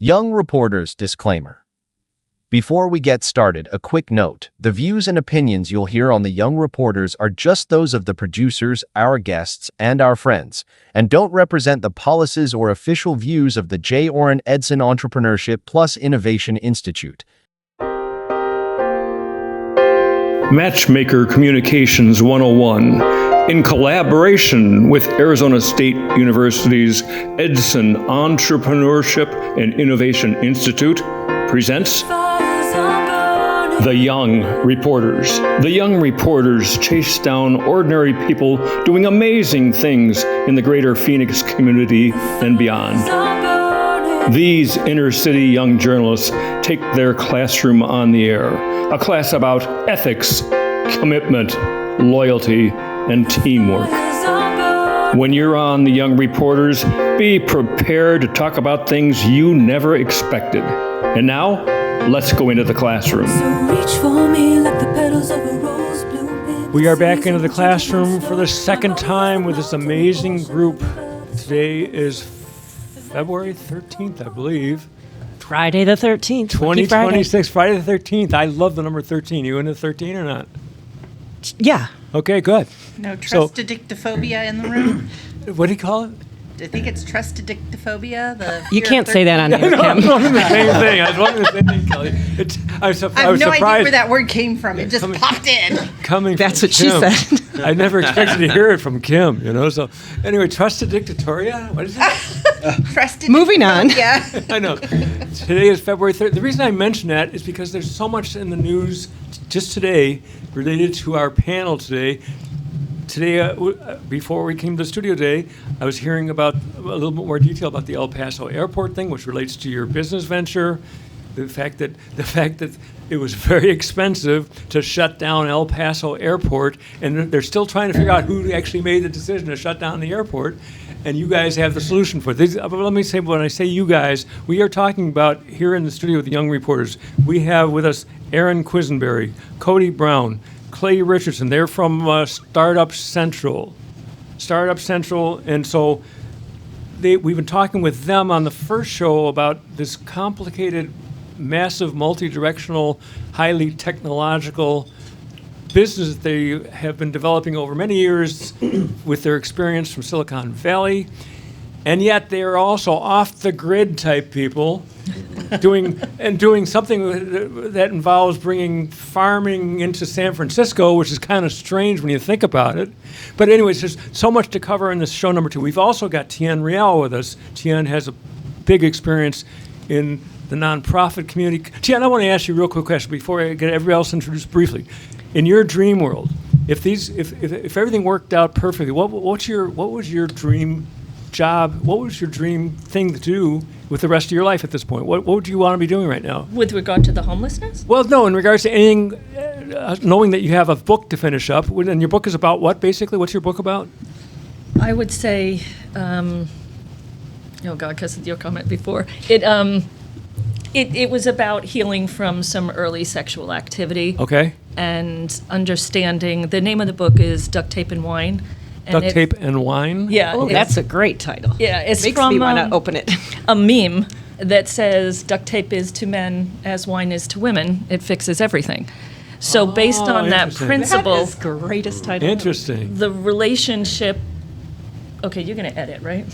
Young Reporters Disclaimer. Before we get started, a quick note. The views and opinions you'll hear on the Young Reporters are just those of the producers, our guests, and our friends, and don't represent the policies or official views of the J. Orin Edson Entrepreneurship Plus Innovation Institute. Matchmaker Communications 101, in collaboration with Arizona State University's Edson Entrepreneurship and Innovation Institute, presents The Young Reporters. The Young Reporters chase down ordinary people doing amazing things in the greater Phoenix community and beyond. These inner-city young journalists take their classroom on the air, a class about ethics, commitment, loyalty, and teamwork. When you're on The Young Reporters, be prepared to talk about things you never expected. And now, let's go into the classroom. We are back into the classroom for the second time with this amazing group. Today is February 13th, I believe. Friday the 13th. 2026, Friday the 13th. I love the number 13. You into 13 or not? Yeah. Okay, good. No trustadictophobia in the room? What do you call it? I think it's trustadictophobia. You can't say that on air, No, I was Kim. wondering the same thing. I was wondering the same thing, Kelly. I was I have no surprised. idea where that word came from. It just popped in. Coming That's from what she Kim. said. I never expected to hear it from Kim, So anyway, trustadictoria? What is it? Trustadictophobia. Moving on. Yeah. I know. Today is February 3rd. The reason I mention that is because there's so much in the news just today related to our panel today. Today, before we came to the studio today, I was hearing about a little bit more detail about the El Paso airport thing, which relates to your business venture. The fact that it was very expensive to shut down El Paso airport, and they're still trying to figure out who actually made the decision to shut down the airport. And you guys have the solution for it. Let me say, when I say you guys, we are talking about here in the studio with the Young Reporters. We have with us Aaron Quisenberry, Cody Brown, Clay Richardson. They're from Startup Central. And so we've been talking with them on the first show about this complicated, massive, multi-directional, highly technological business that they have been developing over many years with their experience from Silicon Valley. And yet they are also off-the-grid type people doing something that involves bringing farming into San Francisco, which is kind of strange when you think about it. But anyways, there's so much to cover in this show number 2. We've also got Tian Real with us. Tian has a big experience in the nonprofit community. Tian, I want to ask you a real quick question before I get everybody else introduced briefly. In your dream world, if everything worked out perfectly, what was your dream job? What was your dream thing to do with the rest of your life at this point? What would you want to be doing right now? With regard to the homelessness? Well, no, in regards to anything, knowing that you have a book to finish up, and your book is about what, basically? What's your book about? I would say, because of your comment before, it was about healing from some early sexual activity. Okay. And understanding, the name of the book is Duct Tape and Wine. And Duct Tape and Wine? Yeah. Oh, that's a great title. Yeah, it's Makes from me want to open it. a meme that says duct tape is to men as wine is to women. It fixes everything. So based on that interesting. principle, That is greatest title. Interesting. the relationship. Okay, you're going to edit, right?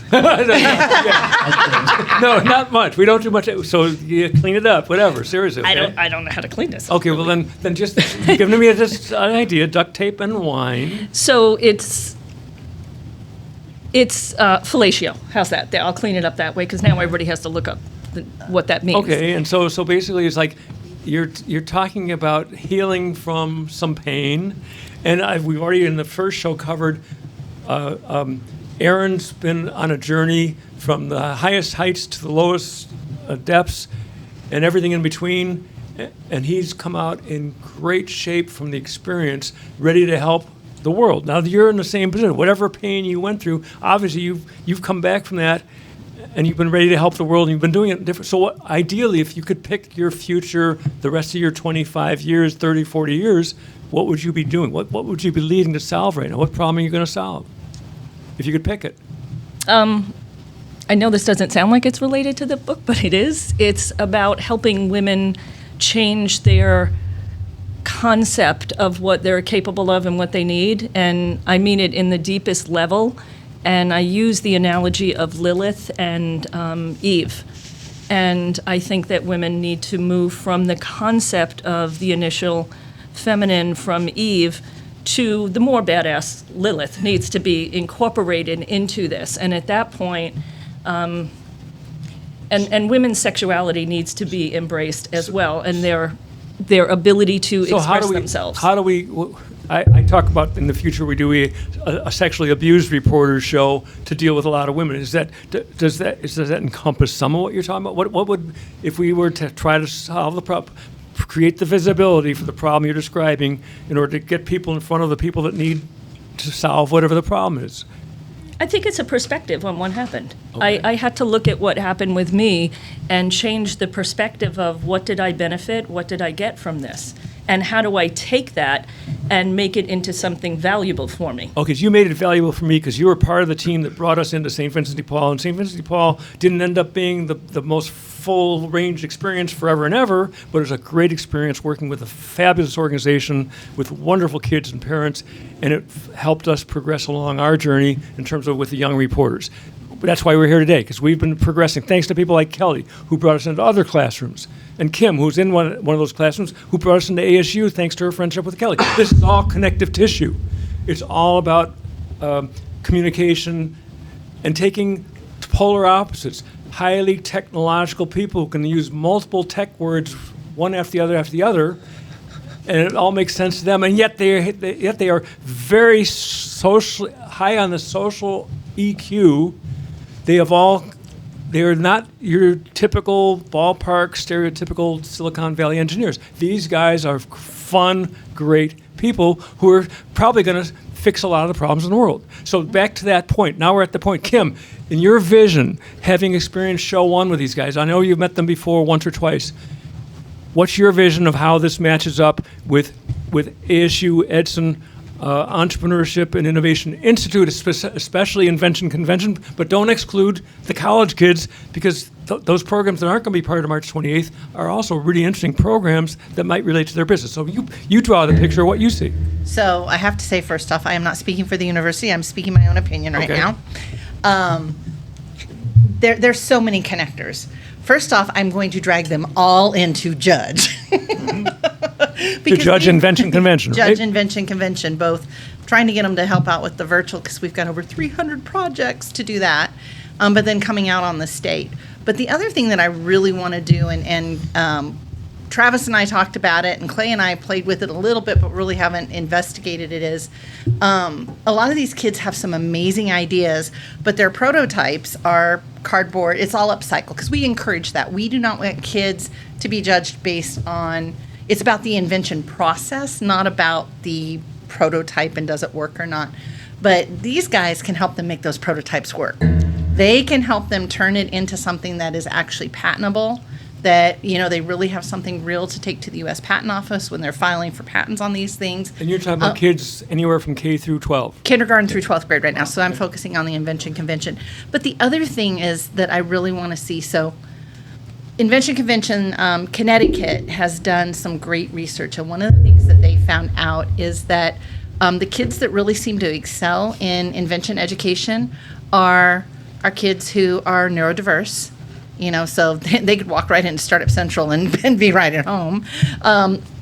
No, not much. We don't do much. So you clean it up, whatever. Seriously. Okay? I don't know how to clean this. Okay, well then just give me just an idea. Duct tape and wine. So it's fellatio. How's that? I'll clean it up that way because now everybody has to look up what that means. Okay, and so basically it's like you're talking about healing from some pain, and we've already in the first show covered. Aaron's been on a journey from the highest heights to the lowest depths, and everything in between. And he's come out in great shape from the experience, ready to help the world. Now you're in the same position. Whatever pain you went through, obviously you've come back from that, and you've been ready to help the world, and you've been doing it different. So ideally, if you could pick your future, the rest of your 25 years, 30, 40 years, what would you be doing? What would you be leading to solve right now? What problem are you going to solve if you could pick it? I know this doesn't sound like it's related to the book, but it is. It's about helping women change their concept of what they're capable of and what they need. And I mean it in the deepest level. And I use the analogy of Lilith and Eve. And I think that women need to move from the concept of the initial feminine from Eve to the more badass Lilith needs to be incorporated into this. And at that point, and women's sexuality needs to be embraced as well, and their ability to express themselves. How do we? I talk about in the future we do a sexually abused reporter show to deal with a lot of women. Does that encompass some of what you're talking about? What would, if we were to try to solve the problem, create the visibility for the problem you're describing in order to get people in front of the people that need to solve whatever the problem is? I think it's a perspective on what happened. Okay. I had to look at what happened with me and change the perspective of what did I benefit, what did I get from this, and how do I take that and make it into something valuable for me. Okay, so you made it valuable for me because you were part of the team that brought us into St. Vincent de Paul, and St. Vincent de Paul didn't end up being the most full-range experience forever and ever, but it was a great experience working with a fabulous organization with wonderful kids and parents, and it helped us progress along our journey in terms of with the young reporters. But that's why we're here today, because we've been progressing thanks to people like Kelly, who brought us into other classrooms, and Kim, who's in one of those classrooms, who brought us into ASU thanks to her friendship with Kelly. This is all connective tissue. It's all about communication and taking polar opposites, highly technological people who can use multiple tech words, one after the other, and it all makes sense to them, and yet they are very social, high on the social EQ. They are not your typical ballpark, stereotypical Silicon Valley engineers. These guys are fun, great people who are probably going to fix a lot of the problems in the world. So back to that point. Now we're at the point. Kim, in your vision, having experienced show one with these guys, I know you've met them before once or twice. What's your vision of how this matches up with ASU Edson Entrepreneurship and Innovation Institute, especially Invention Convention, but don't exclude the college kids, because those programs that aren't going to be part of March 28th are also really interesting programs that might relate to their business. So you draw the picture of what you see. So I have to say, first off, I am not speaking for the university. I'm speaking my own opinion right now. There's so many connectors. First off, I'm going to drag them all into Judge. To Judge Invention Convention, right? Judge Invention Convention, both trying to get them to help out with the virtual, because we've got over 300 projects to do that, but then coming out on the state. But the other thing that I really want to do, and Travis and I talked about it, and Clay and I played with it a little bit, but really haven't investigated it, is a lot of these kids have some amazing ideas, but their prototypes are cardboard. It's all upcycled, because we encourage that. We do not want kids to be judged based on, it's about the invention process, not about the prototype and does it work or not. But these guys can help them make those prototypes work. They can help them turn it into something that is actually patentable, that, they really have something real to take to the U.S. Patent Office when they're filing for patents on these things. And you're talking about kids anywhere from K through 12. Kindergarten through 12th grade right now, so I'm focusing on the Invention Convention. But the other thing is that I really want to see, so Invention Convention, Connecticut has done some great research, and one of the things that they found out is that the kids that really seem to excel in invention education are kids who are neurodiverse, so they could walk right into Startup Central and be right at home.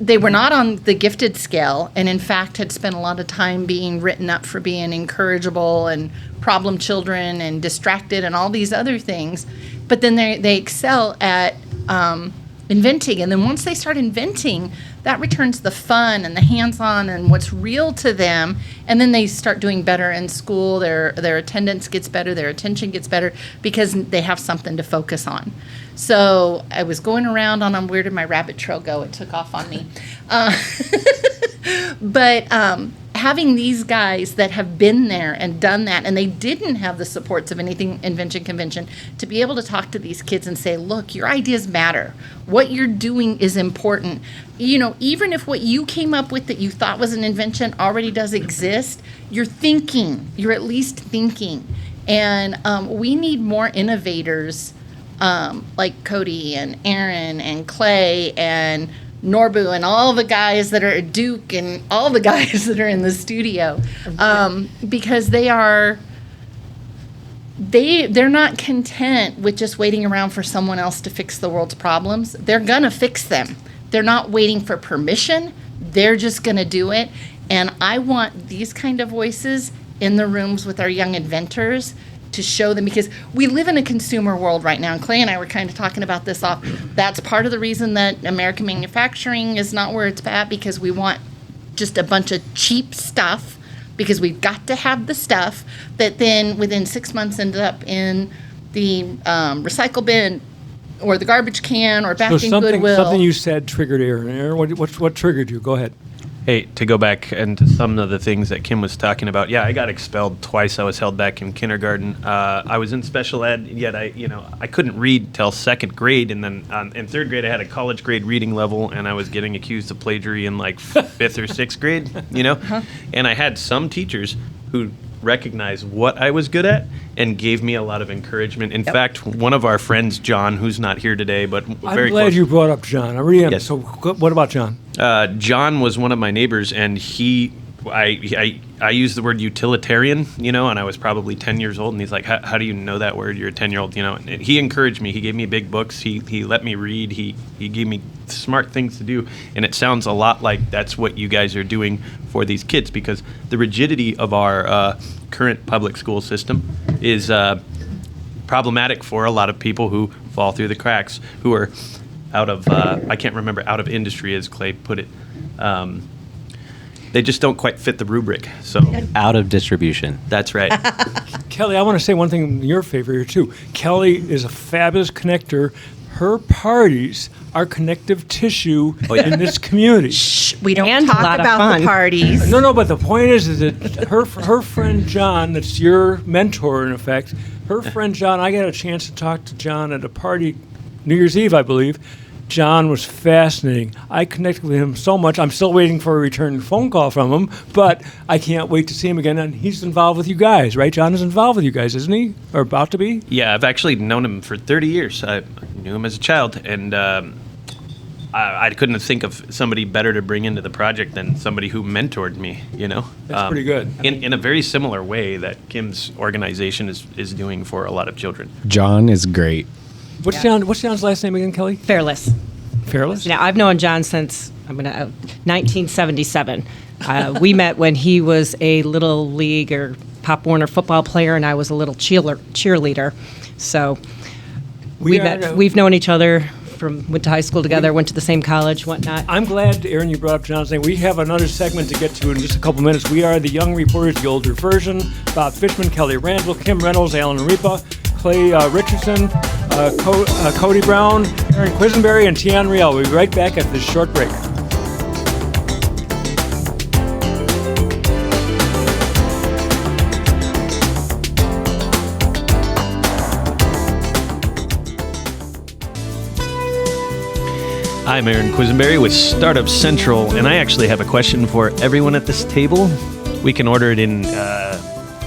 They were not on the gifted scale, and in fact had spent a lot of time being written up for being incorrigible and problem children and distracted and all these other things. But then they excel at inventing, and then once they start inventing, that returns the fun and the hands-on and what's real to them, and then they start doing better in school. Their attendance gets better, their attention gets better, because they have something to focus on. So I was going around on where did my rabbit trail go? It took off on me. But having these guys that have been there and done that, and they didn't have the supports of anything Invention Convention, to be able to talk to these kids and say, look, your ideas matter. What you're doing is important. Even if what you came up with that you thought was an invention already does exist, you're thinking. You're at least thinking. And we need more innovators like Cody and Aaron and Clay and Norbu and all the guys that are at Duke and all the guys that are in the studio, because they're not content with just waiting around for someone else to fix the world's problems. They're gonna fix them. They're not waiting for permission. They're just gonna do it. And I want these kind of voices in the rooms with our young inventors to show them, because we live in a consumer world right now. And Clay and I were kind of talking about this off. That's part of the reason that American manufacturing is not where it's at, because we want just a bunch of cheap stuff, because we've got to have the stuff that then within 6 months ended up in the recycle bin or the garbage can or back in Goodwill. Something you said triggered Aaron. Aaron, what triggered you? Go ahead. Hey, to go back into some of the things that Kim was talking about, yeah, I got expelled twice. I was held back in kindergarten. I was in special ed, yet I couldn't read till second grade, and then in third grade I had a college grade reading level, and I was getting accused of plagiarism in like fifth or sixth grade, And I had some teachers who recognized what I was good at and gave me a lot of encouragement. In fact, one of our friends, John, who's not here today, but very I'm glad close. you brought up John. I really am. Yes. So what about John? John was one of my neighbors, and I used the word utilitarian, and I was probably 10 years old, and he's like, how do you know that word? You're a 10-year-old, And he encouraged me. He gave me big books. He let me read. He gave me smart things to do, and it sounds a lot like that's what you guys are doing for these kids, because the rigidity of our current public school system is problematic for a lot of people who fall through the cracks, who are out of, I can't remember, out of industry, as Clay put it. They just don't quite fit the rubric. So Out of distribution. that's right. Kelly, I want to say one thing in your favor here, too. Kelly is a fabulous connector. Her parties are connective tissue in this community. Shh, we don't And a talk lot of about fun. the parties. No, but the point is that her friend John, that's your mentor in effect, her friend John, I got a chance to talk to John at a party New Year's Eve, I believe. John was fascinating. I connected with him so much. I'm still waiting for a return phone call from him, but I can't wait to see him again. And he's involved with you guys, right? John is involved with you guys, isn't he? Or about to be? Yeah, I've actually known him for 30 years. I knew him as a child, and I couldn't think of somebody better to bring into the project than somebody who mentored me, That's pretty good. In a very similar way that Kim's organization is doing for a lot of children. John is great. What's John's last name again, Kelly? Fairless. Fairless? Now, I've known John since 1977. We met when he was a Little League or Pop Warner football player, and I was a little cheerleader. So we've known each other went to high school together, went to the same college, whatnot. I'm glad, Aaron, you brought up John's name. We have another segment to get to in just a couple minutes. We are the Young Reporters, the older version. Bob Fishman, Kelly Randall, Kim Reynolds, Alan Ripa, Clay Richardson, Cody Brown, Aaron Quisenberry, and Tian Riel. We'll be right back after this short break. I'm Aaron Quisenberry with Startup Central, and I actually have a question for everyone at this table. We can order it in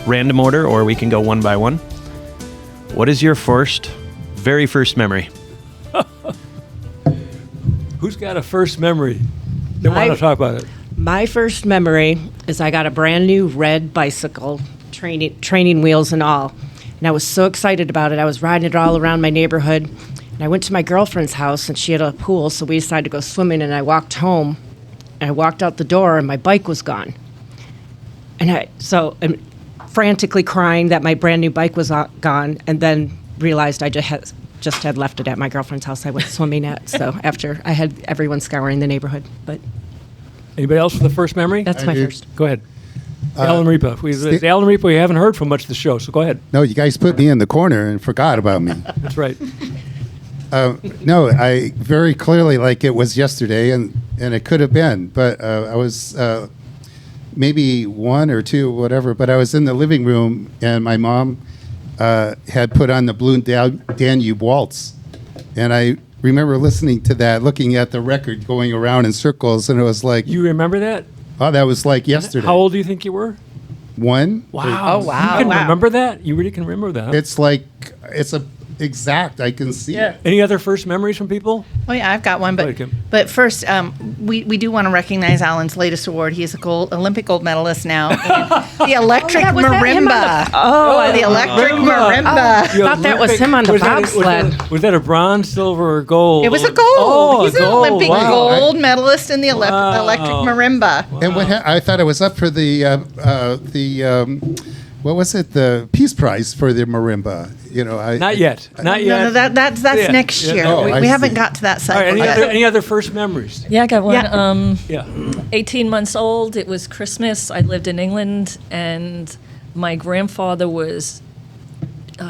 random order, or we can go one by one. What is your very first memory? Who's got a first memory? They want to talk about it. My first memory is I got a brand new red bicycle, training wheels and all. And I was so excited about it. I was riding it all around my neighborhood. And I went to my girlfriend's house, and she had a pool, so we decided to go swimming. And I walked home, and I walked out the door, and my bike was gone. And I'm frantically crying that my brand new bike was gone, and then realized I just had left it at my girlfriend's house I went swimming at. So after I had everyone scouring the neighborhood. But Anybody else for the first memory? that's my first. Go ahead. Alan Ripa. Alan Ripa, you haven't heard from much of the show, so go ahead. No, you guys put me in the corner and forgot about me. That's right. No, I very clearly, like it was yesterday, and it could have been, but I was maybe one or two, whatever, but I was in the living room, and my mom had put on the Blue Danube Waltz, and I remember listening to that, looking at the record going around in circles, and it was like... You remember that? Oh, that was like yesterday. How old do you think you were? one. Wow. Oh, wow. You can Wow. remember that? You really can remember that? It's like, it's a exact, I can see it. Any other first memories from people? Oh yeah, I've got one, Go but ahead, Kim. but first, we do want to recognize Alan's latest award. He's a Olympic gold medalist now. In the electric was that him on marimba. Oh, The electric marimba. The thought that was him on the was that- bobsled. Was that a bronze, silver, or gold? It was a gold. Oh, He's a an gold. Olympic Wow. gold medalist in the Wow. electric marimba. And I thought it was up for the what was it? The Peace Prize for the marimba. Not yet. Not yet. No, that's Yeah. next Yeah. year. Oh, I we haven't see. got to that All cycle right. yet. Any other first memories? Yeah, I got one. Yeah. Yeah. 18 months old. It was Christmas. I lived in England, and my grandfather was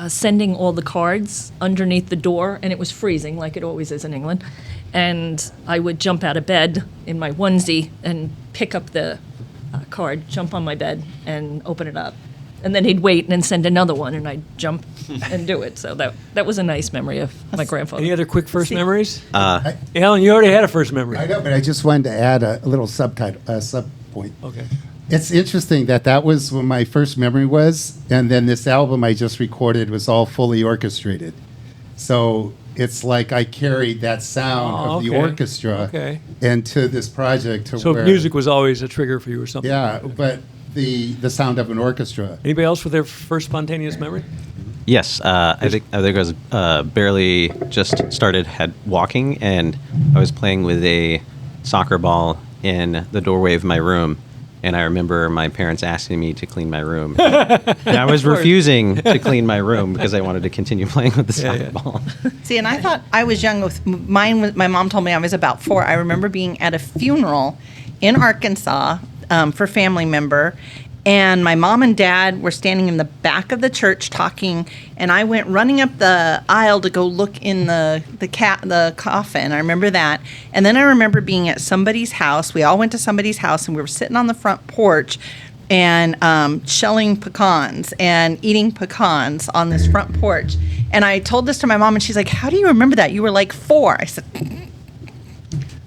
sending all the cards underneath the door, and it was freezing, like it always is in England. And I would jump out of bed in my onesie and pick up the card, jump on my bed, and open it up. And then he'd wait and then send another one, and I'd jump and do it. So that was a nice memory of my grandfather. Any other quick first memories? Alan, you already had a first memory. I know, but I just wanted to add a little sub point. Okay. It's interesting that was when my first memory was, and then this album I just recorded was all fully orchestrated. So it's like I carried that sound of the okay. orchestra into this project. So where, music was always a trigger for you or something? Yeah, but the sound of an orchestra. Anybody else with their first spontaneous memory? Yes, I think I was barely just started walking, and I was playing with a soccer ball in the doorway of my room. And I remember my parents asking me to clean my room. And I was refusing to clean my room because I wanted to continue playing with the soccer ball. See, and I thought I was young with mine. My mom told me I was about 4. I remember being at a funeral in Arkansas for a family member, and my mom and dad were standing in the back of the church talking, and I went running up the aisle to go look in the coffin. I remember that. And then I remember being at somebody's house. We all went to somebody's house, and we were sitting on the front porch and shelling pecans and eating pecans on this front porch. And I told this to my mom, and she's like, "How do you remember that? You were like 4." I said,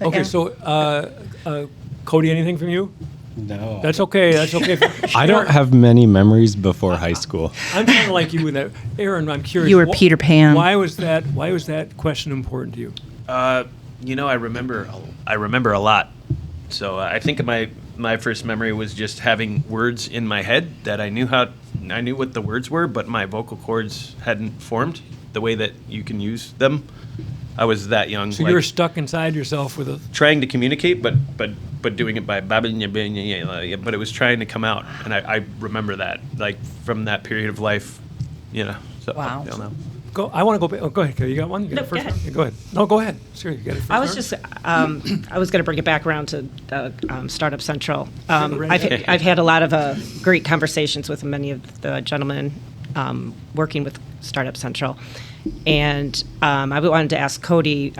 Okay, so Cody, anything from you? No. That's okay. That's okay. I don't have many memories before high school. I'm kind of like you with that. Aaron, I'm curious. You were Peter Pan. Why was that question important to you? I remember a lot. So I think my first memory was just having words in my head that I knew what the words were, but my vocal cords hadn't formed the way that you can use them. I was that young. So you were stuck inside yourself with a... trying to communicate, but doing it by but it was trying to come out, and I remember that, like, from that period of life, So Wow. I don't know. I want to go back. Oh, go ahead. You got one? You got No, a first go ahead. one? Yeah, go ahead. No, go ahead. Seriously, you got a first I was one? just, I was going to bring it back around to Startup Central. Right. I've had a lot of great conversations with many of the gentlemen working with Startup Central. And I wanted to ask Cody,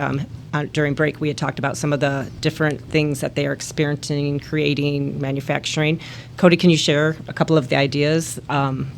during break, we had talked about some of the different things that they are experiencing, creating, manufacturing. Cody, can you share a couple of the ideas,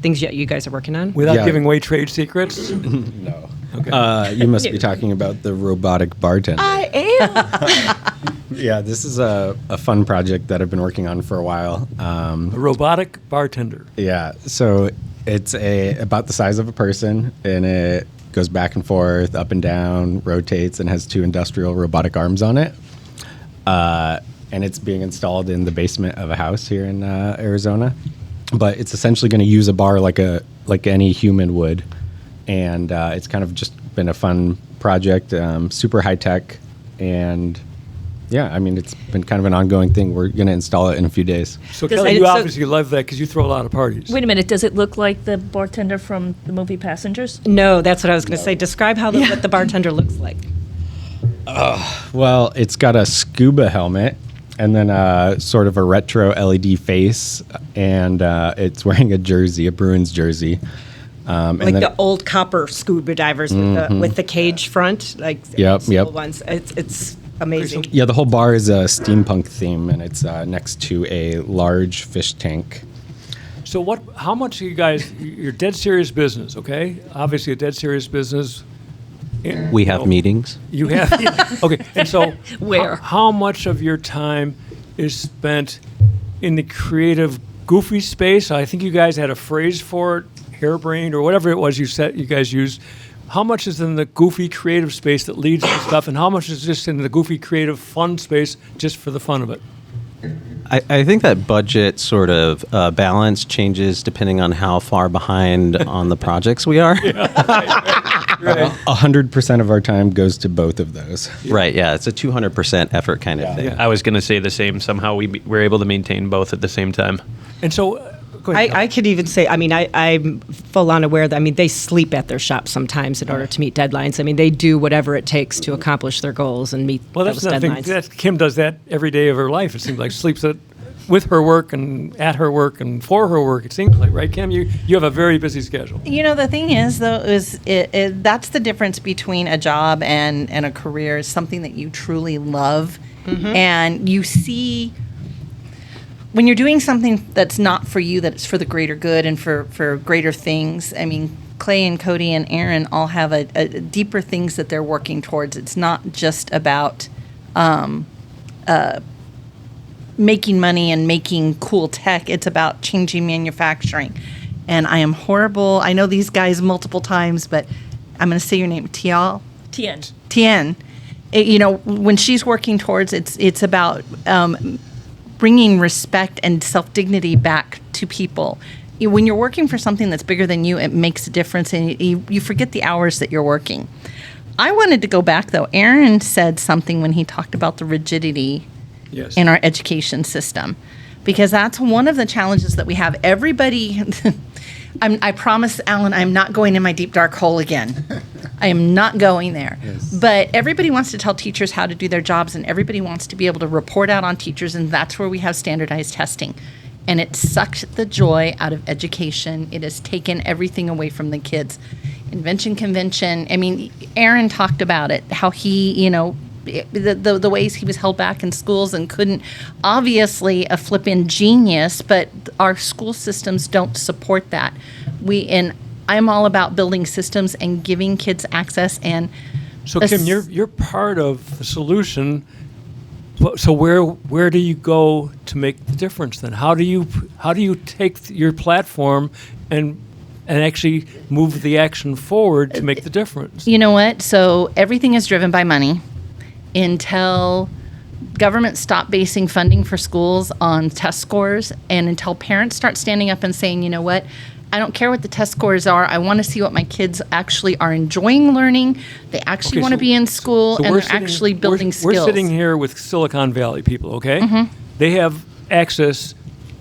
things that you guys are working on? Without Yeah. giving away trade secrets? No. Okay. You must be talking about the robotic bartender. I am. Yeah, this is a fun project that I've been working on for a while. A robotic bartender. Yeah, so it's about the size of a person, and it goes back and forth, up and down, rotates, and has 2 industrial robotic arms on it. And it's being installed in the basement of a house here in Arizona. But it's essentially going to use a bar like any human would. And it's kind of just been a fun project, super high tech, and yeah, I mean, it's been kind of an ongoing thing. We're going to install it in a few days. So Does Kelly, it- you so- obviously love that because you throw a lot of parties. Wait a minute, does it look like the bartender from the movie Passengers? No, that's what I was going to say. Describe what the bartender looks like. Well, it's got a scuba helmet and then sort of a retro LED face, and it's wearing a jersey, a Bruins jersey. Like the old copper scuba divers with the cage front, like Yep, the yep. old ones. It's amazing. Yeah, the whole bar is a steampunk theme, and it's next to a large fish tank. So how much are you guys, you're dead serious business, okay? Obviously a dead serious business. We have meetings. You have, okay, and so. Where? How much of your time is spent in the creative goofy space. I think you guys had a phrase for it, harebrained or whatever it was you guys used. How much is in the goofy creative space that leads to stuff, and how much is just in the goofy creative fun space just for the fun of it? I think that budget sort of balance changes depending on how far behind on the projects we are. Right. 100% of our time goes to both of those. Right, yeah. It's a 200% effort kind of thing. I was going to say the same. Somehow we're able to maintain both at the same time. And so, go ahead. I could even say, I'm full on aware that, they sleep at their shop sometimes in order to meet deadlines. They do whatever it takes to accomplish their goals and meet those deadlines. Kim does that every day of her life. It seems like sleeps with her work and at her work and for her work. It seems like, right, Kim? You have a very busy schedule. The thing is, though, that's the difference between a job and a career is something that you truly love. Mm-hmm. And you see, when you're doing something that's not for you, that it's for the greater good and for greater things. Clay and Cody and Aaron all have a deeper things that they're working towards. It's not just about making money and making cool tech. It's about changing manufacturing. And I am horrible. I know these guys multiple times, but I'm going to say your name, Tien. When she's working towards, it's about bringing respect and self-dignity back to people. When you're working for something that's bigger than you, it makes a difference, and you forget the hours that you're working. I wanted to go back, though. Aaron said something when he talked about the rigidity in our education system, because that's one of the challenges that we have. Everybody, I promise, Alan, I'm not going in my deep dark hole again. I am not going there. Yes. But everybody wants to tell teachers how to do their jobs, and everybody wants to be able to report out on teachers, and that's where we have standardized testing. And it sucked the joy out of education. It has taken everything away from the kids. Invention convention. Aaron talked about it, how he, the ways he was held back in schools and couldn't, obviously a flippin' genius, but our school systems don't support that. I'm all about building systems and giving kids access. And so, Kim, you're part of the solution. So where do you go to make the difference then? How do you take your platform and actually move the action forward to make the difference? You know what? So everything is driven by money. Until government stop basing funding for schools on test scores, and until parents start standing up and saying, you know what, I don't care what the test scores are. I want to see what my kids actually are enjoying learning. They actually want to be in school, and they're actually building skills. We're sitting here with Silicon Valley people, okay? Mm-hmm. They have access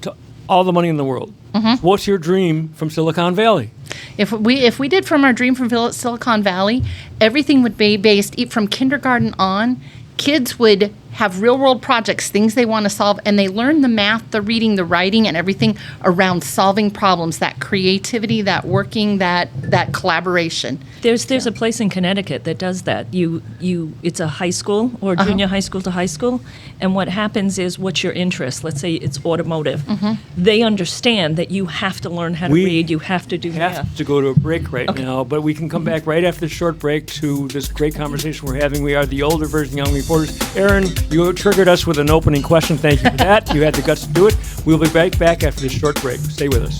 to all the money in the world. Mm-hmm. What's your dream from Silicon Valley? If we did from our dream from Silicon Valley, everything would be based from kindergarten on. Kids would have real-world projects, things they want to solve, and they learn the math, the reading, the writing, and everything around solving problems, that creativity, that working, that collaboration. There's a place in Connecticut that does that. It's a high school or junior high school to high school, and what happens is, what's your interest? Let's say it's automotive. Mm-hmm. They understand that you have to learn how to read, you have to do math. We have to go to a break right now, but we can come back right after the short break to this great conversation we're having. We are the older version Young Reporters. Aaron, you triggered us with an opening question. Thank you for that. You had the guts to do it. We'll be right back after this short break. Stay with us.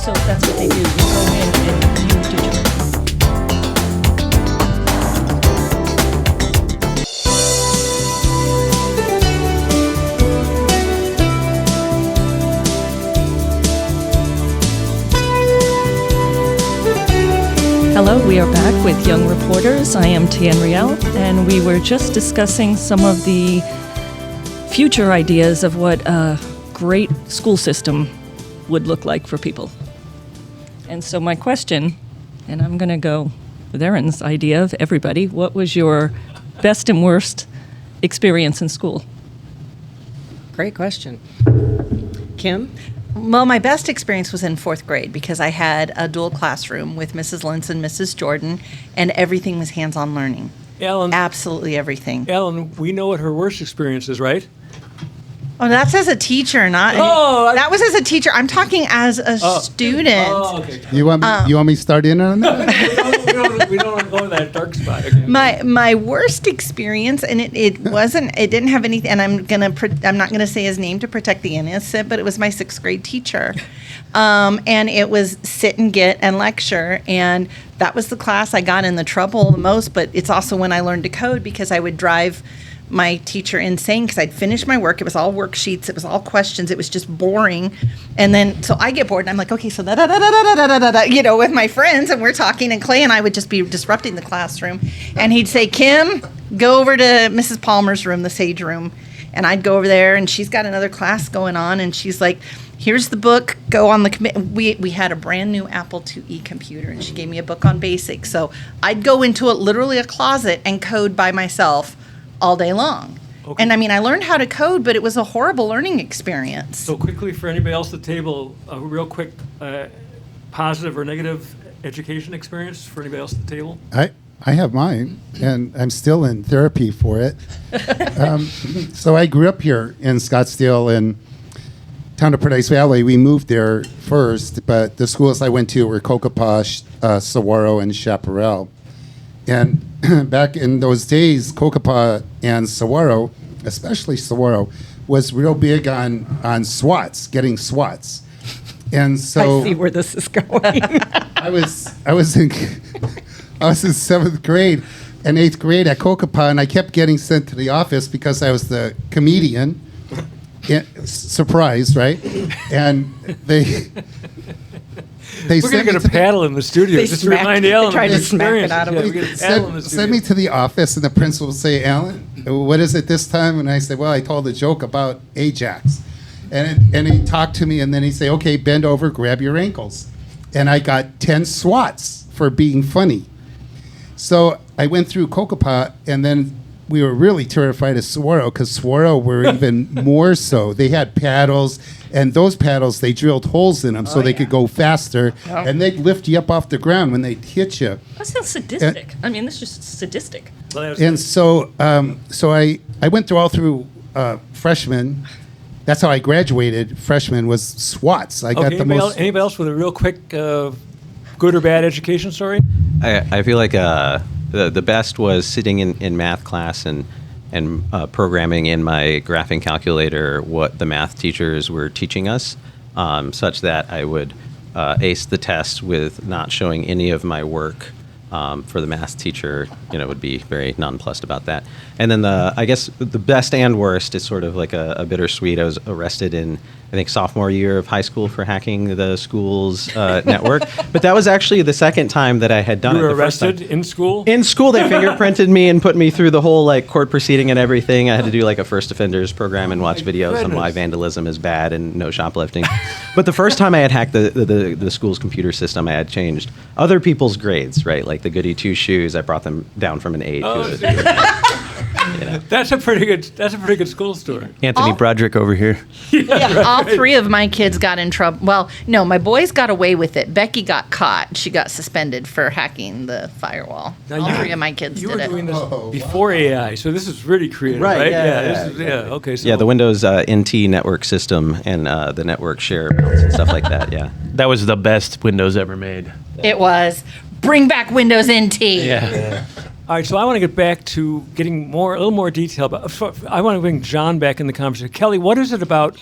So that's what they do. You go in and you determine. Hello, we are back with Young Reporters. I am Tien Riel, and we were just discussing some of the future ideas of what a great school system would look like for people. And so my question, and I'm going to go with Erin's idea of everybody, what was your best and worst experience in school? Great question. Kim? Well, my best experience was in fourth grade because I had a dual classroom with Mrs. Lentz and Mrs. Jordan, and everything was hands-on learning. Ellen, absolutely everything. Ellen, we know what her worst experience is, right? Oh, that's as a teacher, not. That was as a teacher. I'm talking as a student. Oh, okay. You want me to start in on that? we don't want to go to that dark spot again. My worst experience, and it didn't have anything, and I'm not gonna say his name to protect the innocent, but it was my 6th grade teacher, and it was sit and get and lecture, and that was the class I got in the trouble the most. But it's also when I learned to code, because I would drive my teacher insane because I'd finished my work. It was all worksheets. It was all questions. It was just boring. And then, so I get bored and I'm like, okay, so with my friends, and we're talking, and Clay and I would just be disrupting the classroom. And he'd say, Kim, go over to Mrs. Palmer's room, the Sage room. And I'd go over there, and she's got another class going on, and she's like, here's the book, go on the we had a brand new Apple IIe computer, and she gave me a book on basics. So I'd go into literally a closet and code by myself all day long. Okay. And I mean, I learned how to code, but it was a horrible learning experience. So quickly, for anybody else at the table, a real quick positive or negative education experience for anybody else at the table? I have mine, and I'm still in therapy for it. So I grew up here in Scottsdale, in town of Paradise Valley. We moved there first, but the schools I went to were Cocopah, Saguaro, and Chaparral. And back in those days, Cocopah and Saguaro, especially Saguaro, was real big on SWATs, getting SWATs. And so I see where this is going. I was in 7th grade and 8th grade at Cocopah, and I kept getting sent to the office because I was the comedian. Surprise, right? And they we're going to get a paddle in the studio. Just to remind Alan. Tried to smack it out of me. Send me to the office, and the principal would say, Alan, what is it this time? And I said, well, I told a joke about Ajax. And he talked to me, and then he'd say, okay, bend over, grab your ankles. And I got 10 swats for being funny. So I went through Cocopah, and then we were really terrified of Saguaro, because Saguaro were even more so. They had paddles, and those paddles, they drilled holes in them so they could go faster, and they'd lift you up off the ground when they'd hit you. That sounds sadistic. I mean, that's just sadistic. And so I went through freshman. That's how I graduated. Freshman was SWATs. I got the most. Anybody else with a real quick good or bad education story? I feel like the best was sitting in math class and programming in my graphing calculator what the math teachers were teaching us, such that I would ace the test with not showing any of my work. For the math teacher, would be very nonplussed about that. And then I guess the best and worst is sort of like a bittersweet. I was arrested in, I think, sophomore year of high school for hacking the school's network. But that was actually the second time that I had done it. You were arrested in school? In school, they fingerprinted me and put me through the whole court proceeding and everything. I had to do a first offenders program and watch videos on why vandalism is bad and no shoplifting. But the first time I had hacked the school's computer system, I had changed other people's grades, right? Like the goody two shoes, I brought them down from an 8 to a That's a pretty good school story. Anthony Broderick over here. All 3 of my kids got in trouble. Well, no, my boys got away with it. Becky got caught. She got suspended for hacking the firewall. Now all 3 of my kids you did were it. doing this before AI, so this is really creative, right? Okay. So the Windows NT network system and the network share mounts and stuff like that. Yeah, That was the best Windows ever made. It was. Bring back Windows NT. Yeah. All right, so I want to get back to getting a little more detail about. I want to bring John back in the conversation. Kelly, what is it about?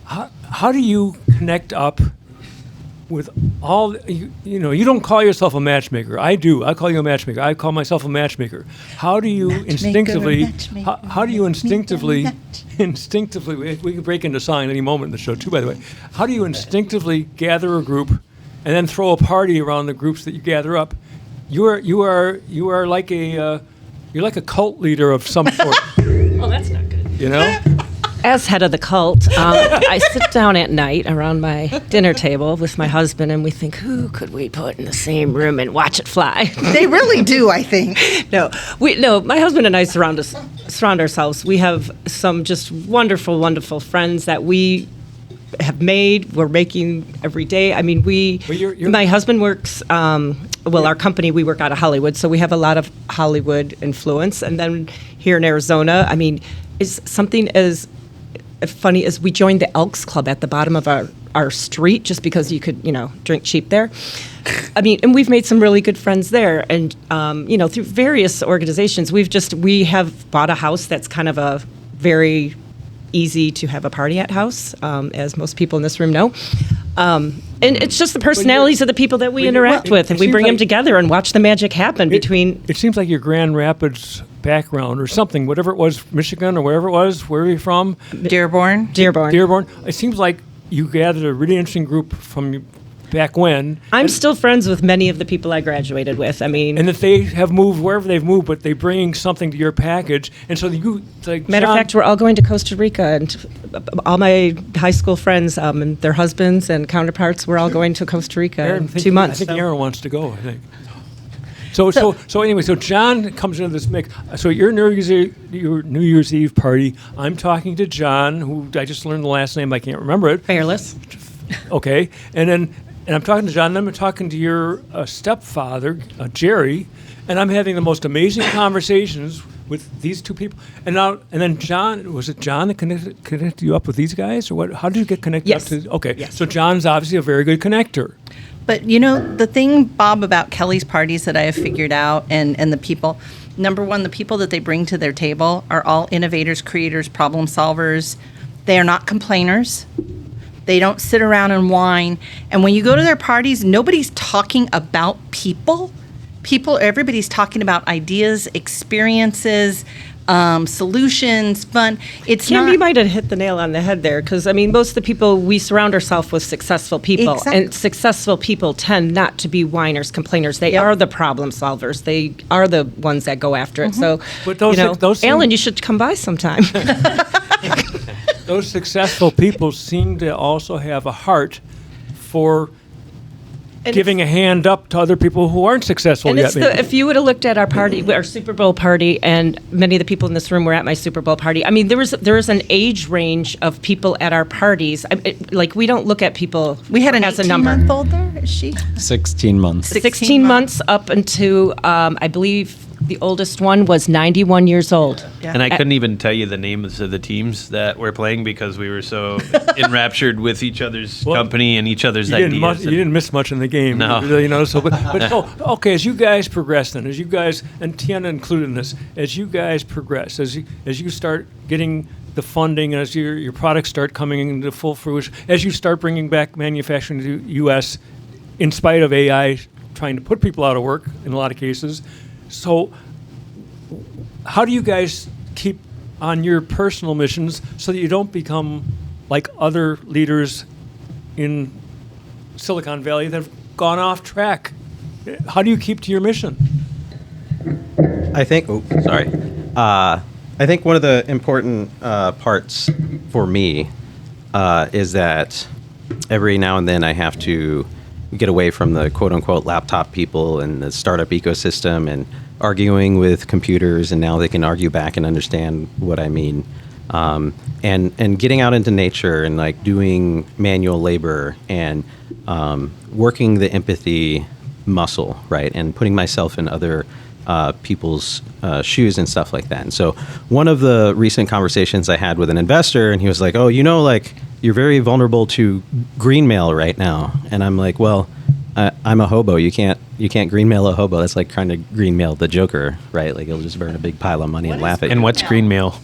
How do you connect up with all? You don't call yourself a matchmaker. I do. I call you a matchmaker. I call myself a matchmaker. How do you instinctively? How do you instinctively? Instinctively, we can break into song any moment in the show too. By the way, how do you instinctively gather a group, and then throw a party around the groups that you gather up? You are like a cult leader of some sort. Oh, that's not good. As head of the cult, I sit down at night around my dinner table with my husband, and we think, who could we put in the same room and watch it fly? They really do, I think. No, my husband and I surround ourselves. We have some just wonderful, wonderful friends that we have made. We're making every day. I mean, my husband works. Our company, we work out of Hollywood, so we have a lot of Hollywood influence. And then here in Arizona, I mean, it's something as funny as we joined the Elks Club at the bottom of our our street just because you could, drink cheap there. I mean, and we've made some really good friends there. And, through various organizations, we have bought a house that's kind of a very easy to have a party at house, as most people in this room know. And it's just the personalities of the people that we interact with, and we bring them together and watch the magic happen between. It seems like your Grand Rapids background or something, whatever it was, Michigan or wherever it was, where are you from? Dearborn. It seems like you gathered a really interesting group from back when. I'm still friends with many of the people I graduated with. I mean, and that they have moved wherever they've moved, but they bring something to your package. And so matter of fact, we're all going to Costa Rica, and all my high school friends and their husbands and counterparts, we're all going to Costa Rica in 2 months. I think Aaron wants to go. I think. So anyway, John comes into this mix. So your New Year's Eve party. I'm talking to John, who I just learned the last name. I can't remember it. Fearless. Okay, and I'm talking to John. And I'm talking to your stepfather, Jerry, and I'm having the most amazing conversations with these two people. And then John, was it John that connected you up with these guys, or what? How did you get connected? Yes. Up to? Okay, yes. So John's obviously a very good connector. But the thing, Bob, about Kelly's parties that I have figured out, and the people, number one, the people that they bring to their table are all innovators, creators, problem solvers. They are not complainers. They don't sit around and whine. And when you go to their parties, nobody's talking about people. Everybody's talking about ideas, experiences, solutions, fun. You might have hit the nail on the head there, because most of the people, we surround ourselves with successful people. Exactly. And successful people tend not to be whiners, complainers. They are the problem solvers. They are the ones that go after it. So, But those Alan, you should come by sometime. Those successful people seem to also have a heart for giving a hand up to other people who aren't successful and yet. if you would have looked at our party, our Super Bowl party, and many of the people in this room were at my Super Bowl party. I mean, there was an age range of people at our parties. We don't look at people. We had an as a number. 18-month-old there. Is she? 16 months. 16 months up into, I believe, the oldest one was 91 years old. Yeah. And I couldn't even tell you the names of the teams that were playing because we were so enraptured with each other's company and each other's ideas. You didn't miss much in the game. No. Okay, as you guys progress then, and Tiana included in this, as you guys progress, as you start getting the funding, and as your products start coming into full fruition, as you start bringing back manufacturing to the U.S., in spite of AI trying to put people out of work in a lot of cases. So how do you guys keep on your personal missions so that you don't become like other leaders in Silicon Valley that have gone off track? How do you keep to your mission? I think one of the important parts for me is that every now and then I have to get away from the quote-unquote laptop people and the startup ecosystem and arguing with computers, and now they can argue back and understand what I mean. And getting out into nature and doing manual labor and working the empathy muscle, right, and putting myself in other people's shoes and stuff like that. And so one of the recent conversations I had with an investor, and he was like, "Oh, you're very vulnerable to green mail right now." And I'm like, "Well, I'm a hobo. You can't green mail a hobo. That's like trying to green mail the Joker, right? Like he'll just burn a big pile of money and laugh at you." And what's green mail?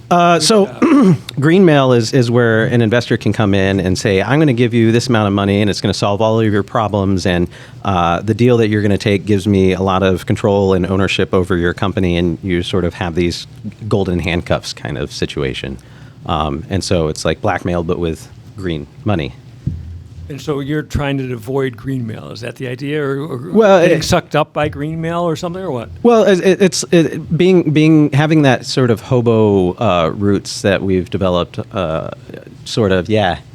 So green mail is where an investor can come in and say, "I'm going to give you this amount of money and it's going to solve all of your problems. And the deal that you're going to take gives me a lot of control and ownership over your company." And you sort of have these golden handcuffs kind of situation. And so it's like blackmail, but with green money. And so you're trying to avoid green mail. Is that the idea, or Well, getting sucked up by green mail or something, or what? Well, it's having that sort of hobo roots that we've developed.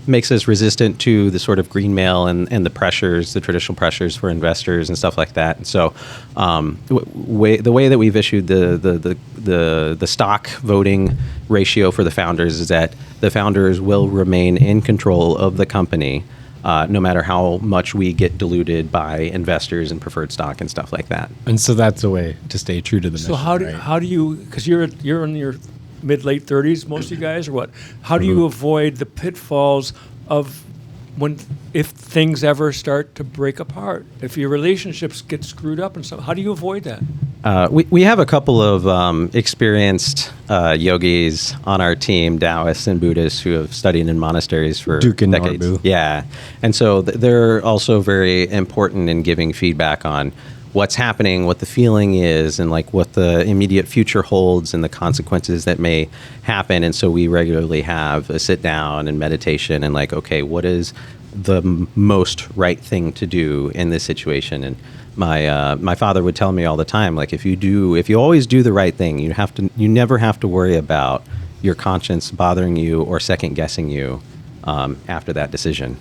Makes us resistant to the sort of green mail and the pressures, the traditional pressures for investors and stuff like that. And so, the way that we've issued the stock voting ratio for the founders is that the founders will remain in control of the company. No matter how much we get diluted by investors and preferred stock and stuff like that. And so that's a way to stay true to the mission. So how do you, because you're in your mid-late 30s, most of you guys, or what? How do you avoid the pitfalls of if things ever start to break apart, if your relationships get screwed up and stuff, how do you avoid that? We have a couple of experienced yogis on our team, Taoists and Buddhists, who have studied in monasteries for Duke and decades. Norbu. Yeah, and so they're also very important in giving feedback on what's happening, what the feeling is, and like what the immediate future holds and the consequences that may happen. And so we regularly have a sit down and meditation and like, okay, what is the most right thing to do in this situation? And my father would tell me all the time, like, if you always do the right thing, you never have to worry about your conscience bothering you or second guessing you after that decision.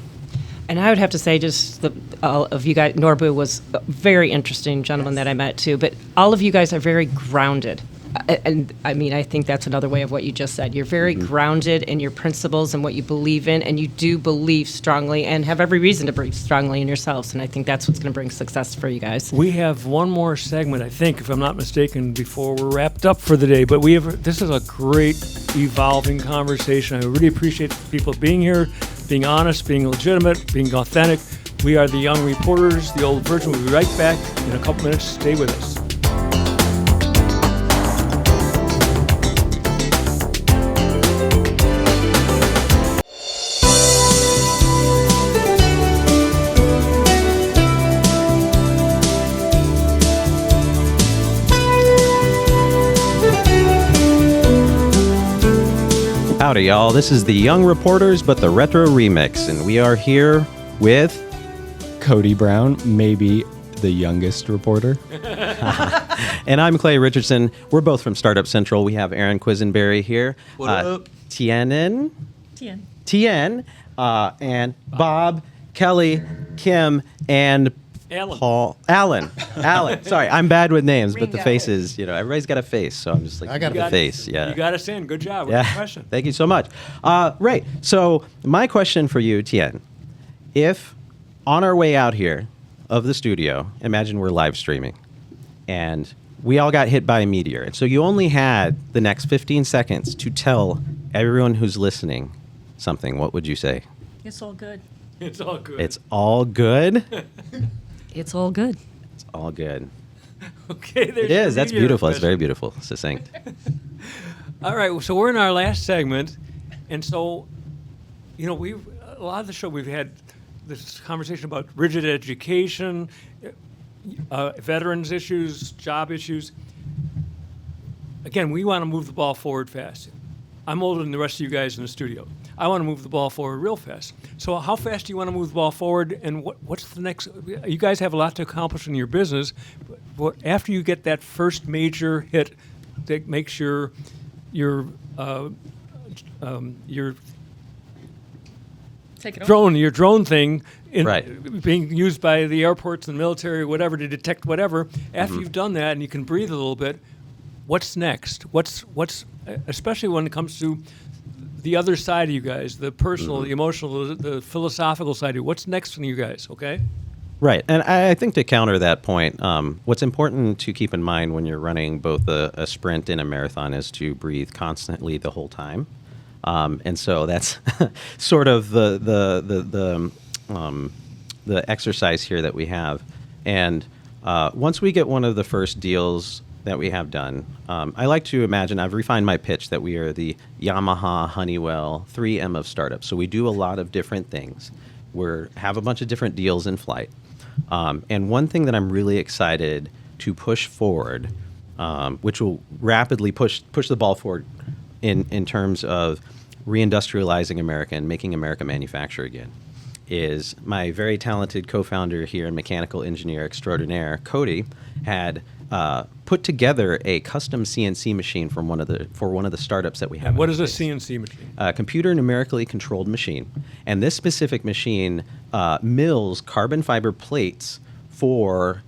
And I would have to say, just all of you guys, Norbu was a very interesting gentleman that I met too, but all of you guys are very grounded. And I mean, I think that's another way of what you just said. You're very grounded in your principles and what you believe in, and you do believe strongly and have every reason to believe strongly in yourselves. And I think that's what's going to bring success for you guys. We have one more segment, I think, if I'm not mistaken, before we're wrapped up for the day. But this is a great evolving conversation. I really appreciate people being here, being honest, being legitimate, being authentic. We are the Young Reporters, the old version. We'll be right back in a couple minutes. Stay with us. Howdy, y'all. This is the Young Reporters, but the Retro Remix, and we are here with Cody Brown, maybe the youngest reporter. And I'm Clay Richardson. We're both from Startup Central. We have Aaron Quisenberry here. What up? Tien, and Bob, Kelly, Kim, and Alan. Paul. Alan. Sorry, I'm bad with names, but the faces, everybody's got a face, so I'm just like, I got the a face. Yeah. You got us in. Good job. Yeah. Good question. Thank you so much. Right. So my question for you, Tien, if on our way out here of the studio, imagine we're live streaming, and we all got hit by a meteor, and so you only had the next 15 seconds to tell everyone who's listening something, what would you say? It's all good. It's all good. It's all good? It's all good. It's all good. Okay, there's It is. the That's meteor beautiful. It's question. very beautiful. Succinct. All right, so we're in our last segment, and so, a lot of the show we've had this conversation about rigid education, veterans issues, job issues. Again, we want to move the ball forward fast. I'm older than the rest of you guys in the studio. I want to move the ball forward real fast. So how fast do you want to move the ball forward, and what's the next? You guys have a lot to accomplish in your business. But after you get that first major hit that makes your Take it drone thing Right. being used by the airports and the military or whatever to detect whatever. After you've done that and you can breathe a little bit, what's next? What's especially when it comes to the other side of you guys, the personal, the emotional, the philosophical side of you. What's next for you guys? Okay. Right. And I think to counter that point, what's important to keep in mind when you're running both a sprint and a marathon is to breathe constantly the whole time. And so that's sort of the exercise here that we have. And once we get one of the first deals that we have done, I like to imagine, I've refined my pitch that we are the Yamaha, Honeywell, 3M of startups. So we do a lot of different things. We have a bunch of different deals in flight. And one thing that I'm really excited to push forward, which will rapidly push the ball forward in terms of reindustrializing America and making America manufacture again, is my very talented co-founder here and mechanical engineer extraordinaire, Cody, had put together a custom CNC machine for one of the startups that we have. What is a CNC machine? Computer numerically controlled machine. And this specific machine mills carbon fiber plates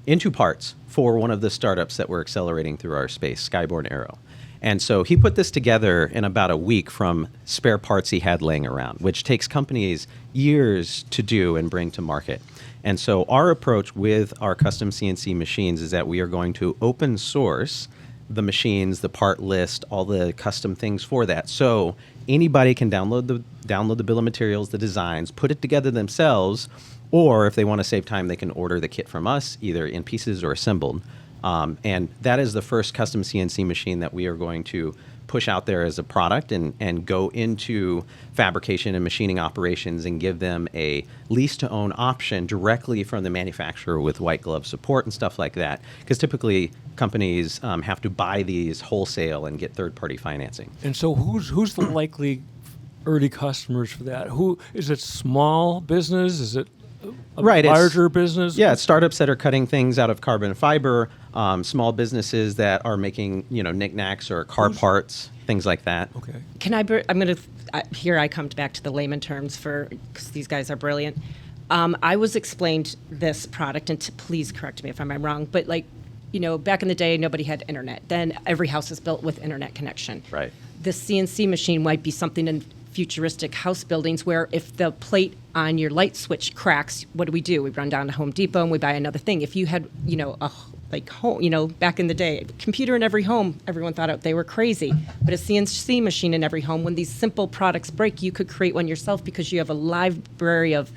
into parts for one of the startups that we're accelerating through our space, Skyborne Aero. And so he put this together in about a week from spare parts he had laying around, which takes companies years to do and bring to market. And so our approach with our custom CNC machines is that we are going to open source the machines, the part list, all the custom things for that. So anybody can download the bill of materials, the designs, put it together themselves, or if they want to save time, they can order the kit from us, either in pieces or assembled. And that is the first custom CNC machine that we are going to push out there as a product and go into fabrication and machining operations and give them a lease to own option directly from the manufacturer with white glove support and stuff like that. Because typically companies have to buy these wholesale and get third-party financing. And so who's the likely early customers for that? Who is it? Small business? Is it a larger business? Yeah, it's startups that are cutting things out of carbon fiber, small businesses that are making knickknacks or car parts, things like that. Okay. Can I'm going to, here I come back to the layman terms because these guys are brilliant. I was explained this product, and please correct me if I'm wrong, but back in the day, nobody had internet. Then every house is built with internet connection. Right. The CNC machine might be something in futuristic house buildings where if the plate on your light switch cracks, what do? We run down to Home Depot and we buy another thing. If you had, back in the day, computer in every home, everyone thought they were crazy. But a CNC machine in every home, when these simple products break, you could create one yourself because you have a library of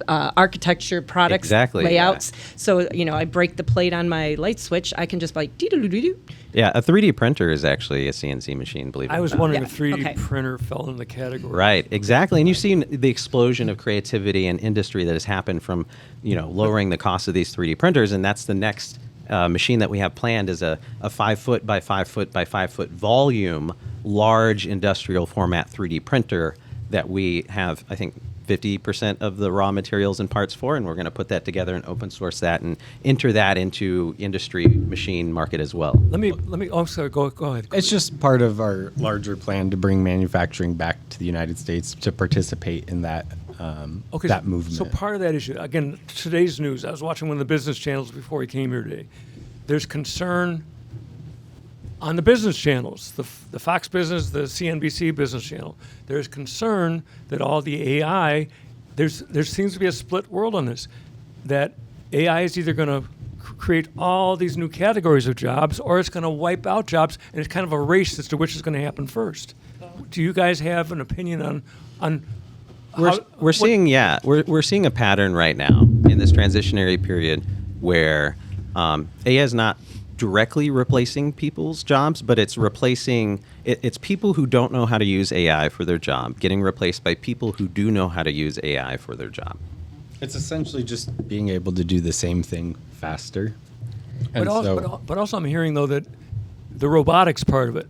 architecture, products, layouts. Yeah. So, I break the plate on my light switch, I can just dee-doo-doo-doo-doo. Yeah, a 3D printer is actually a CNC machine, believe it or not. I was wondering if 3D printer fell in the category. Right, exactly. And you've seen the explosion of creativity and industry that has happened from, lowering the cost of these 3D printers, and that's the next machine that we have planned is a 5 foot by 5 foot by 5 foot volume, large industrial format 3D printer that we have, I think, 50% of the raw materials and parts for, and we're going to put that together and open source that and enter that into industry machine market as well. Let me. Oh, sorry. Go ahead. It's just part of our larger plan to bring manufacturing back to the United States to participate in that that movement. So part of that issue, again, today's news. I was watching one of the business channels before we came here today. There's concern on the business channels, the Fox Business, the CNBC Business Channel. There's concern that all the AI, there seems to be a split world on this, that AI is either going to create all these new categories of jobs or it's going to wipe out jobs, and it's kind of a race as to which is going to happen first. Do you guys have an opinion on we're seeing a pattern right now in this transitionary period where AI is not directly replacing people's jobs, but it's replacing it's people who don't know how to use AI for their job getting replaced by people who do know how to use AI for their job. It's essentially just being able to do the same thing faster. But also I'm hearing, though, that the robotics part of it,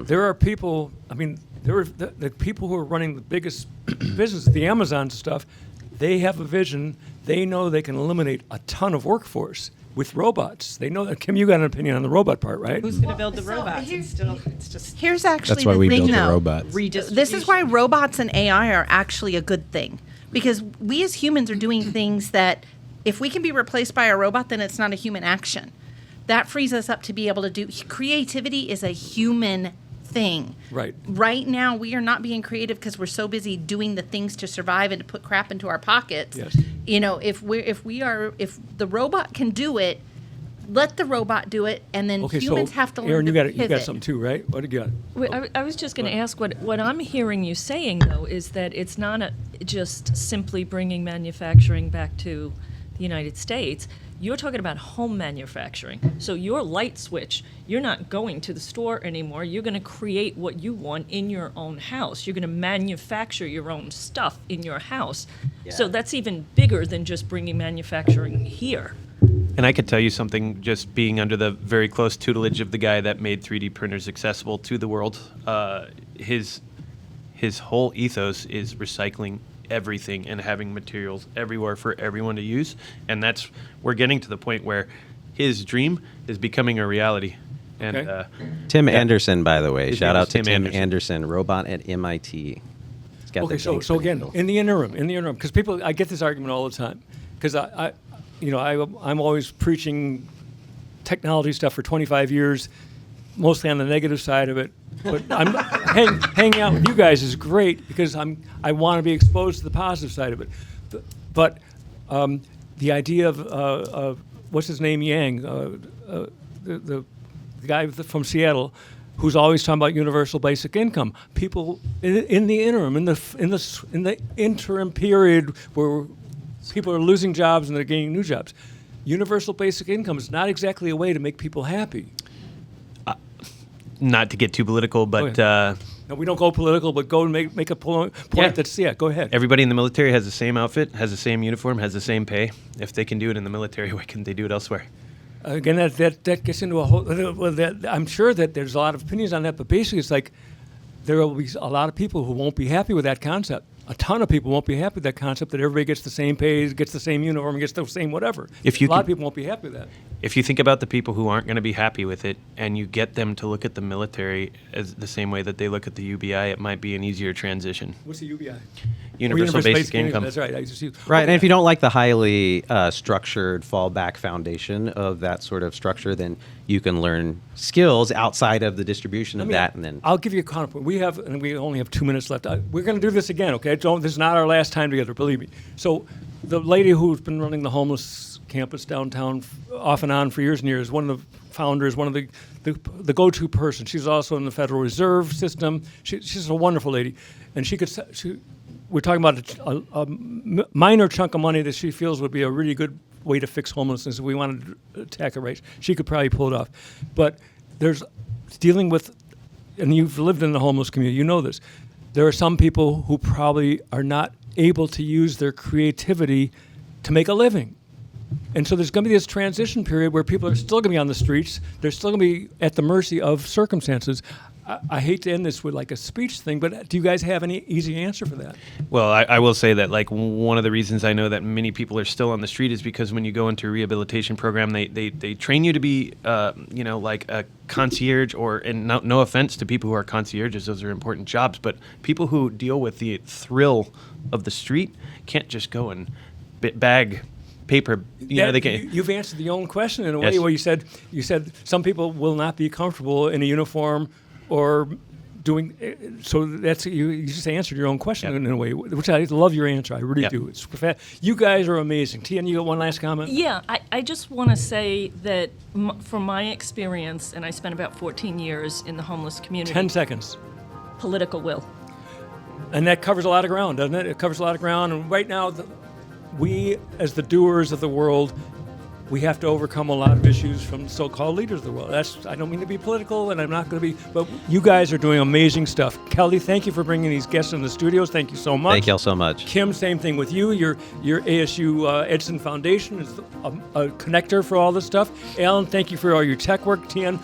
there are people, there are the people who are running the biggest business, the Amazon stuff, they have a vision. They know they can eliminate a ton of workforce with robots. They know that. Kim, you got an opinion on the robot part, right? Who's going to build the robots? Here's actually that's why the we thing, built though. the robots. This is why robots and AI are actually a good thing, because we as humans are doing things that if we can be replaced by a robot, then it's not a human action. That frees us up to be able to do creativity is a human thing. Right. Right now, we are not being creative because we're so busy doing the things to survive and to put crap into our pockets. Yes. If the robot can do it, let the robot do it, and then humans have to learn Aaron, to pivot. you got something too, right? What do you got? Wait, I was just going to ask what I'm hearing you saying, though, is that it's not just simply bringing manufacturing back to the United States. You're talking about home manufacturing. So your light switch, you're not going to the store anymore. You're going to create what you want in your own house. You're going to manufacture your own stuff in your house. Yeah. So that's even bigger than just bringing manufacturing here. And I could tell you something, just being under the very close tutelage of the guy that made 3D printers accessible to the world. His whole ethos is recycling everything and having materials everywhere for everyone to use, and we're getting to the point where his dream is becoming a reality. And Tim Anderson, by the way, shout out to Tim Anderson, robot at MIT. So again, in the interim, because I get this argument all the time, because I'm always preaching technology stuff for 25 years, mostly on the negative side of it. But I'm hanging out with you guys is great because I want to be exposed to the positive side of it. But the idea of what's his name, Yang, the guy from Seattle, who's always talking about universal basic income. People in the interim, in the interim period where people are losing jobs and they're gaining new jobs, universal basic income is not exactly a way to make people happy. Not to get too political, but No, we don't go political, but go and make a point that's, go ahead. everybody in the military has the same outfit, has the same uniform, has the same pay. If they can do it in the military, why can't they do it elsewhere? Again, that gets into a whole. I'm sure that there's a lot of opinions on that, but basically, it's like there will be a lot of people who won't be happy with that concept. A ton of people won't be happy with that concept that everybody gets the same pay, gets the same uniform, gets the same whatever. A lot of people won't be happy with that. If you think about the people who aren't going to be happy with it, and you get them to look at the military as the same way that they look at the UBI, it might be an easier transition. What's the UBI? Universal basic income. That's right. Right, and if you don't like the highly structured fallback foundation of that sort of structure, then you can learn skills outside of the distribution of that, and then I'll give you a counterpoint. We only have 2 minutes left. We're going to do this again, okay? This is not our last time together, believe me. So, the lady who's been running the homeless campus downtown off and on for years and years, one of the founders, one of the go-to person. She's also in the Federal Reserve System. She's a wonderful lady, and we're talking about a minor chunk of money that she feels would be a really good way to fix homelessness if we wanted to attack it right. She could probably pull it off. But there's dealing with, and you've lived in the homeless community, you know this, there are some people who probably are not able to use their creativity to make a living. And so there's going to be this transition period where people are still going to be on the streets. They're still going to be at the mercy of circumstances. I hate to end this with like a speech thing, but do you guys have any easy answer for that? Well, I will say that like one of the reasons I know that many people are still on the street is because when you go into a rehabilitation program, they train you to be, like a concierge and no offense to people who are concierges, those are important jobs, but people who deal with the thrill of the street can't just go and bag paper. They can. You've answered your own question in a way where you said some people will not be comfortable in a uniform or doing. So that's you just answered your own question in a way, which I love your answer. I really do. It's you guys are amazing. Tian, you got one last comment? Yeah, I just want to say that from my experience, and I spent about 14 years in the homeless community. 10 seconds. Political will. And that covers a lot of ground, doesn't it? It covers a lot of ground. And right now, we, as the doers of the world, we have to overcome a lot of issues from so-called leaders of the world. I don't mean to be political, and I'm not going to be, but you guys are doing amazing stuff. Kelly, thank you for bringing these guests in the studios. Thank you so much. Thank y'all so much. Kim, same thing with you. Your ASU Edson Foundation is a connector for all this stuff. Alan, thank you for all your tech work. Tian,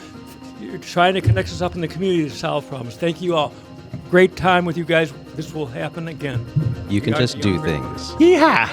you're trying to connect us up in the community to solve problems. Thank you all. Great time with you guys. This will happen again. You can just do things. Yeah.